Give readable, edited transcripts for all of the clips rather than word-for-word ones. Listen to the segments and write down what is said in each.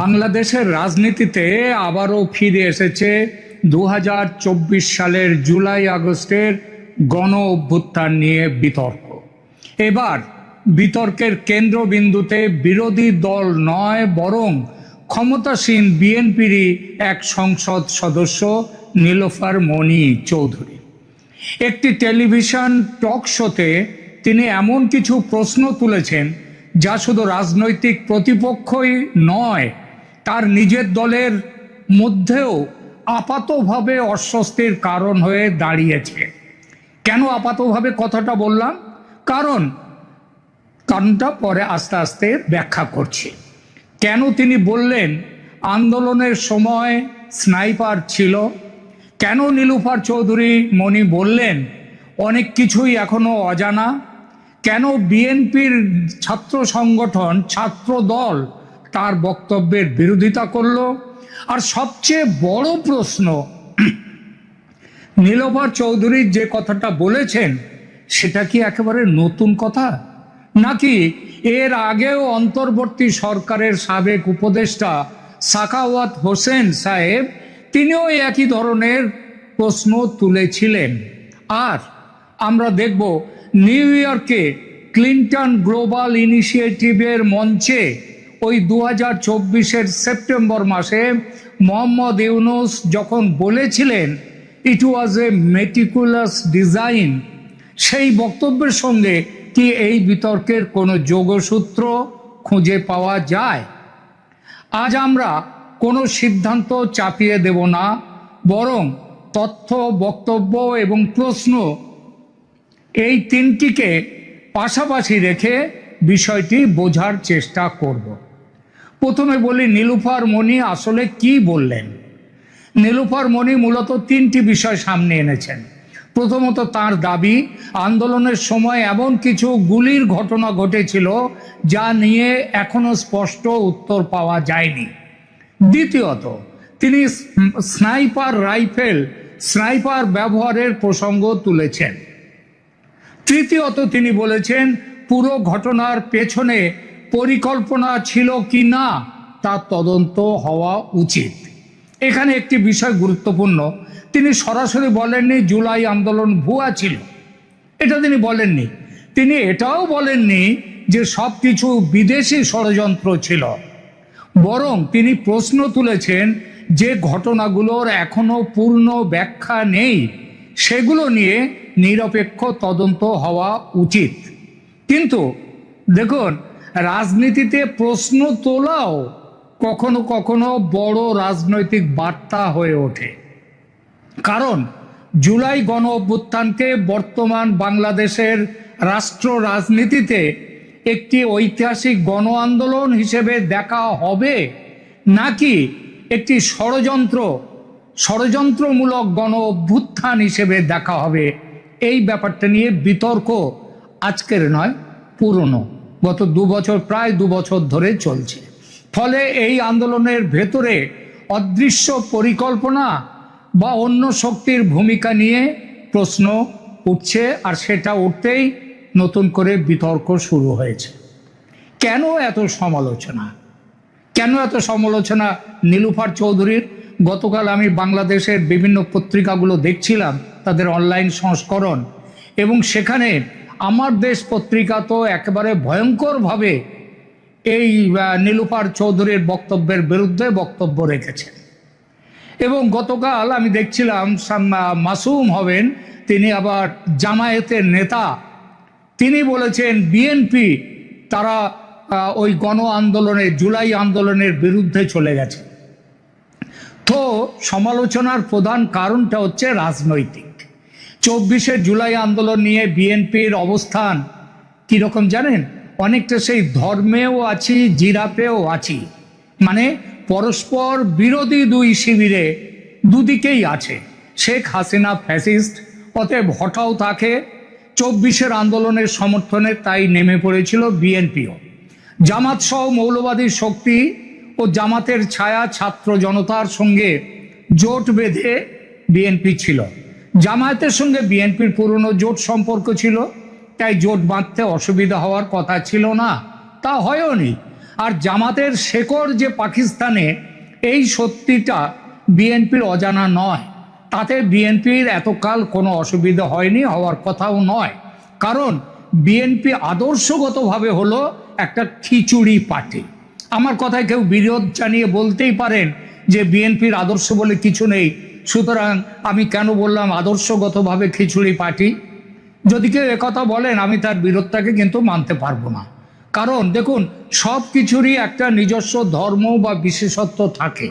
বাংলাদেশের রাজনীতিতে আবারও ফিরে এসেছে 2024 সালের জুলাই আগস্টের গণ অভ্যুত্থান নিয়ে বিতর্ক। এবার বিতর্কের কেন্দ্রবিন্দুতে বিরোধী দল নয়, বরং ক্ষমতাসীন বিএনপিরই এক সংসদ সদস্য নীলোফার মনি চৌধুরী। একটি টেলিভিশন টক শোতে তিনি এমন কিছু প্রশ্ন তুলেছেন যা শুধু রাজনৈতিক প্রতিপক্ষই নয়, তার নিজের দলের মধ্যেও আপাতভাবে অস্বস্তির কারণ হয়ে দাঁড়িয়েছে। কেন আপাতভাবে কথাটা বললাম? কারণটা পরে আস্তে আস্তে ব্যাখ্যা করছি। কেন তিনি বললেন আন্দোলনের সময় স্নাইপার ছিল? কেন নীলোফার চৌধুরী মনি বললেন অনেক কিছুই এখনো অজানা? কেন বিএনপির ছাত্র সংগঠন, ছাত্র দল তার বক্তব্যের বিরোধিতা করলো? আর সবচেয়ে বড় প্রশ্ন, নীলোফার চৌধুরী যে কথাটা বলেছেন সেটা কি একেবারে নতুন কথা, নাকি এর আগেও অন্তর্বর্তী সরকারের সাবেক উপদেষ্টা সাখাওয়াত হোসেন সাহেব তিনিও একই ধরনের প্রশ্ন তুলেছিলেন? আর আমরা দেখব নিউ ইয়র্কে ক্লিন্টন গ্লোবাল ইনিশিয়েটিভের মঞ্চে ওই 2024-এর সেপ্টেম্বর মাসে মোহাম্মদ ইউনূস যখন বলেছিলেন ইট ওয়াজ এ মেটিকুলাস ডিজাইন, সেই বক্তব্যের সঙ্গে কি এই বিতর্কের কোনো যোগসূত্র খুঁজে পাওয়া যায়? আজ আমরা কোনো সিদ্ধান্ত চাপিয়ে দেব না, বরং তথ্য, বক্তব্য এবং প্রশ্ন এই তিনটিকে পাশাপাশি রেখে বিষয়টি বোঝার চেষ্টা করব। প্রথমে বলি নীলোফার মনি আসলে কি বললেন। নীলোফার মনি মূলত তিনটি বিষয় সামনে এনেছেন। প্রথমত, তার দাবি আন্দোলনের সময় এমন কিছু গুলির ঘটনা ঘটেছিল যা নিয়ে এখনো স্পষ্ট উত্তর পাওয়া যায়নি। দ্বিতীয়ত, তিনি স্নাইপার ব্যবহারের প্রসঙ্গ তুলেছেন। তৃতীয়ত, তিনি বলেছেন পুরো ঘটনার পেছনে পরিকল্পনা ছিল কি না তা তদন্ত হওয়া উচিত। এখানে একটি বিষয় গুরুত্বপূর্ণ, তিনি সরাসরি বলেননি জুলাই আন্দোলন ভুয়া ছিল, এটা তিনি বলেননি। তিনি এটাও বলেননি যে সব কিছু বিদেশি ষড়যন্ত্র ছিল, বরং তিনি প্রশ্ন তুলেছেন যে ঘটনাগুলোর এখনো পূর্ণ ব্যাখ্যা নেই, সেগুলো নিয়ে নিরপেক্ষ তদন্ত হওয়া উচিত। কিন্তু দেখুন, রাজনীতিতে প্রশ্ন তোলাও কখনো কখনো বড় রাজনৈতিক বার্তা হয়ে ওঠে। কারণ জুলাই গণ অভ্যুত্থানকে বর্তমান বাংলাদেশের রাষ্ট্র রাজনীতিতে একটি ঐতিহাসিক গণ আন্দোলন হিসেবে দেখা হবে, নাকি একটি ষড়যন্ত্রমূলক গণ অভ্যুত্থান হিসেবে দেখা হবে, এই ব্যাপারটা নিয়ে বিতর্ক আজকের নয়, পুরনো, গত প্রায় 2 বছর ধরে চলছে। ফলে এই আন্দোলনের ভেতরে অদৃশ্য পরিকল্পনা বা অন্য শক্তির ভূমিকা নিয়ে প্রশ্ন উঠছে, আর সেটা উঠতেই নতুন করে বিতর্ক শুরু হয়েছে। কেন এত সমালোচনা নীলোফার চৌধুরীর? গতকাল আমি বাংলাদেশের বিভিন্ন পত্রিকাগুলো দেখছিলাম, তাদের অনলাইন সংস্করণ, এবং সেখানে আমার দেশ পত্রিকা তো একেবারে ভয়ঙ্করভাবে এই নীলোফার চৌধুরীর বক্তব্যের বিরুদ্ধে বক্তব্য রেখেছেন। এবং গতকাল আমি দেখছিলাম মাসুম হবেন, তিনি আবার জামায়াতের নেতা, তিনি বলেছেন বিএনপি তারা ওই গণ আন্দোলনে, জুলাই আন্দোলনের বিরুদ্ধে চলে গেছে। তো সমালোচনার প্রধান কারণটা হচ্ছে রাজনৈতিক। 24শে জুলাই আন্দোলন নিয়ে বিএনপির অবস্থান কীরকম জানেন? অনেকটা সেই ধর্মেও আছি, জিরাপেও আছি, মানে পরস্পর বিরোধী দুই শিবিরে, দুদিকেই আছে। শেখ হাসিনা ফ্যাসিস্ট, অতএব হঠাও তাকে 24-এর আন্দোলনের সমর্থনে তাই নেমে পড়েছিল বিএনপিও। জামাত সহ মৌলবাদী শক্তি ও জামাতের ছায়া ছাত্র জনতার সঙ্গে জোট বেঁধে বিএনপি ছিল। জামায়াতের সঙ্গে বিএনপির পুরনো জোট সম্পর্ক ছিল, তাই জোট বাঁধতে অসুবিধা হওয়ার কথা ছিল না, তা হয়ওনি। আর জামাতের শেকড় যে পাকিস্তানে, এই সত্যিটা বিএনপির অজানা নয়। তাতে বিএনপির এতকাল কোনো অসুবিধা হয়নি, হওয়ার কথাও নয়। কারণ বিএনপি আদর্শগতভাবে হলো একটা খিচুড়ি পার্টি। আমার কথায় কেউ বিরোধ জানিয়ে বলতেই পারেন যে বিএনপির আদর্শ বলে কিছু নেই, সুতরাং আমি কেন বললাম আদর্শগতভাবে খিচুড়ি পার্টি। যদি কেউ একথা বলেন, আমি তার বিরোধটাকে কিন্তু মানতে পারবো না। কারণ দেখুন, সব কিছুরই একটা নিজস্ব ধর্ম বা বিশেষত্ব থাকে,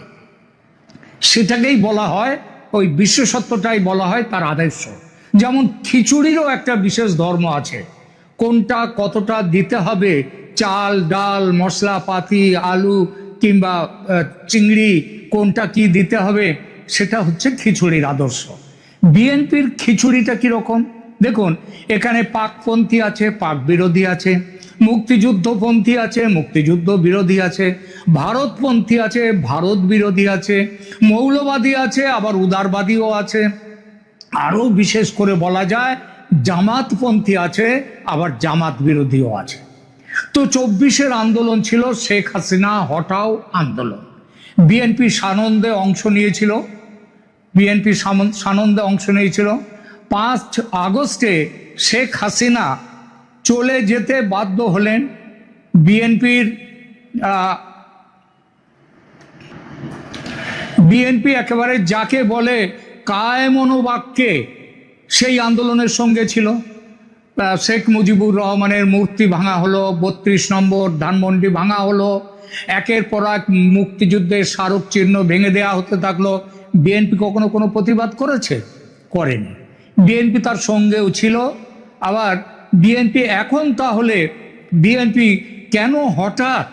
সেটাকেই বলা হয়, ওই বিশেষত্বটাই বলা হয় তার আদর্শ। যেমন খিচুড়িরও একটা বিশেষ ধর্ম আছে, কোনটা কতটা দিতে হবে, চাল ডাল মশলাপাতি আলু কিংবা চিংড়ি, কোনটা কি দিতে হবে, সেটা হচ্ছে খিচুড়ির আদর্শ। বিএনপির খিচুড়িটা কিরকম দেখুন, এখানে পাকপন্থী আছে, পাক বিরোধী আছে, মুক্তিযুদ্ধপন্থী আছে, মুক্তিযুদ্ধ বিরোধী আছে, ভারতপন্থী আছে, ভারত বিরোধী আছে, মৌলবাদী আছে, আবার উদারবাদীও আছে, আরো বিশেষ করে বলা যায় জামাতপন্থী আছে, আবার জামাত বিরোধীও আছে। তো 24-এর আন্দোলন ছিল শেখ হাসিনা হটাও আন্দোলন। বিএনপি সানন্দে অংশ নিয়েছিল, 5 আগস্টে শেখ হাসিনা চলে যেতে বাধ্য হলেন। বিএনপি একেবারে যাকে বলে কায়েমনোবাক্যে সেই আন্দোলনের সঙ্গে ছিল। শেখ মুজিবুর রহমানের মূর্তি ভাঙা হলো, 32 নম্বর ধানমন্ডি ভাঙা হলো, একের পর এক মুক্তিযুদ্ধের স্মারক চিহ্ন ভেঙে দেওয়া হতে থাকলো। বিএনপি কখনো কোনো প্রতিবাদ করেছে? করেনি। বিএনপি তার সঙ্গেও ছিল। আবার বিএনপি এখন তাহলে বিএনপি কেন হঠাৎ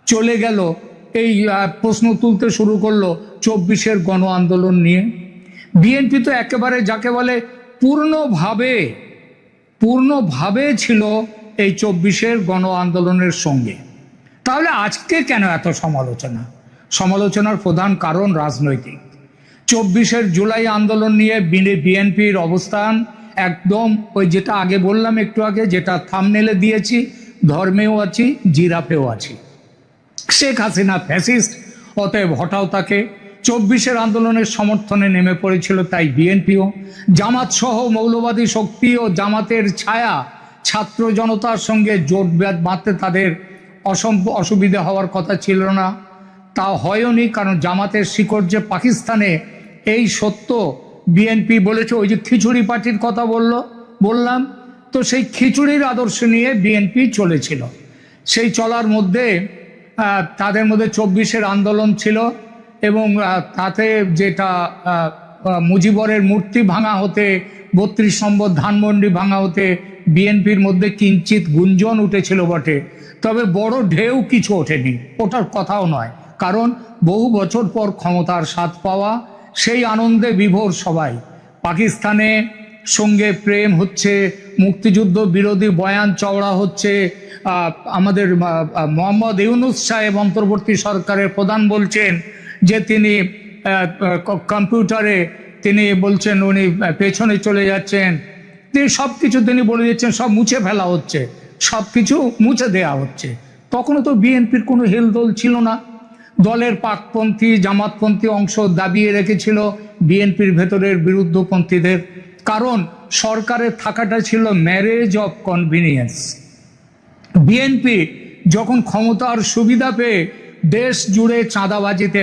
চলে গেল, এই প্রশ্ন তুলতে শুরু করলো 24-এর গণ আন্দোলন নিয়ে। বিএনপি তো একেবারে যাকে বলে পূর্ণভাবে ছিল এই 24-এর গণ আন্দোলনের সঙ্গে। তাহলে আজকে কেন এত সমালোচনার প্রধান কারণ রাজনৈতিক। 24-এর জুলাই আন্দোলন নিয়ে বিএনপির অবস্থান একদম ওই যেটা আগে বললাম একটু আগে, যেটা থাম্বনেলে দিয়েছি, ধর্মেও আছি, জিরাফেও আছি। শেখ হাসিনা ফ্যাসিস্ট, অতএব হটাও তাকে। 24-এর আন্দোলনের সমর্থনে নেমে পড়েছিল তাই বিএনপিও। জামাত সহ মৌলবাদী শক্তি ও জামাতের ছায়া ছাত্র জনতার সঙ্গে জোট বাঁধতে তাদের অসুবিধা হওয়ার কথা ছিল না, তা হয়নি। কারণ জামাতের শিকড় যে পাকিস্তানে, এই সত্য বিএনপি বলেছে। ওই যে খিচুড়ি পার্টির কথা বললাম, তো সেই খিচুড়ির আদর্শ নিয়ে বিএনপি চলেছিল। সেই চলার মধ্যে তাদের মধ্যে 24-এর আন্দোলন ছিল, এবং তাতে যেটা মুজিবরের মূর্তি ভাঙা হতে, 32 নম্বর ধানমন্ডি ভাঙা হতে বিএনপির মধ্যে কিঞ্চিত গুঞ্জন উঠেছিল বটে, তবে বড় ঢেউ কিছু ওঠেনি, ওটার কথাও নয়। কারণ বহু বছর পর ক্ষমতার স্বাদ পাওয়া, সেই আনন্দে বিভোর সবাই। পাকিস্তানে সঙ্গে প্রেম হচ্ছে, মুক্তিযুদ্ধ বিরোধী বয়ান চওড়া হচ্ছে। আমাদের মোহাম্মদ ইউনূস সাহেব অন্তর্বর্তী সরকারের প্রধান বলছেন যে তিনি কম্পিউটারে তিনি বলছেন উনি পেছনে চলে যাচ্ছেন, তিনি সব কিছু তিনি বলে দিচ্ছেন, সব মুছে ফেলা হচ্ছে, সব কিছু মুছে দেয়া হচ্ছে। তখনও তো বিএনপির কোনো হেলদোল ছিল না। দলের পাকপন্থী জামাতপন্থী অংশ দাবিয়ে রেখেছিল বিএনপির ভেতরের বিরুদ্ধপন্থীদের, কারণ সরকারের থাকাটা ছিল ম্যারেজ অফ কনভিনিয়েন্স। বিএনপি যখন ক্ষমতার সুবিধা পেয়ে দেশ জুড়ে চাঁদাবাজিতে